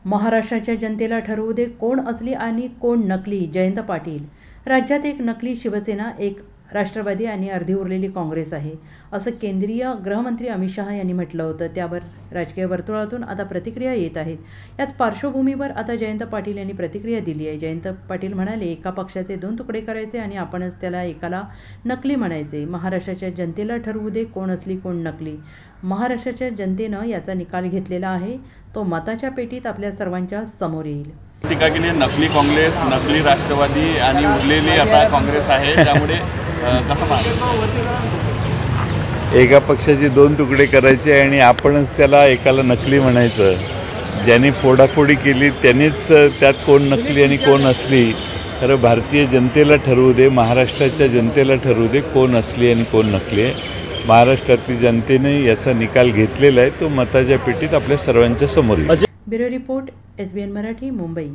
महाराष्ट्राच्या जनतेला ठरवू दे कोण असली आणि कोण नकली. जयंत पाटील. राज्यात एक नकली शिवसेना, एक राष्ट्रवादी आणि अर्धी उरलेली काँग्रेस आहे, असं केंद्रीय गृहमंत्री अमित शहा यांनी म्हटलं होतं. त्यावर राजकीय वर्तुळातून आता प्रतिक्रिया येत आहेत. याच पार्श्वभूमीवर आता जयंत पाटील यांनी प्रतिक्रिया दिली आहे. जयंत पाटील म्हणाले, एका पक्षाचे 2 तुकडे करायचे आणि आपणच त्याला एकाला नकली म्हणायचे. महाराष्ट्राच्या जनतेला ठरवू दे कोण असली कोण नकली. महाराष्ट्राच्या जनतेनं याचा निकाल घेतलेला आहे. तो मताच्या पेटीत आपल्या सर्वांच्या समोर येईल. टीका केली नकली काँग्रेस, नकली राष्ट्रवादी आणि उरलेली आता काँग्रेस आहे, त्यामुळे कसं एका पक्षाचे 2 तुकडे करायचे आणि आपणच त्याला एकाला नकली म्हणायचं. ज्यांनी फोडाफोडी केली त्यांनीच त्यात कोण नकली आणि कोण असली. खरं भारतीय जनतेला ठरवू दे, महाराष्ट्राच्या जनतेला ठरवू दे कोण असली आणि कोण नकली आहे. महाराष्ट्रातील जनतेने याचा निकाल घेतलेला आहे. तो मताच्या पेटीत आपल्या सर्वांच्या समोर येईल. Bureau report, SBN Marathi, Mumbai.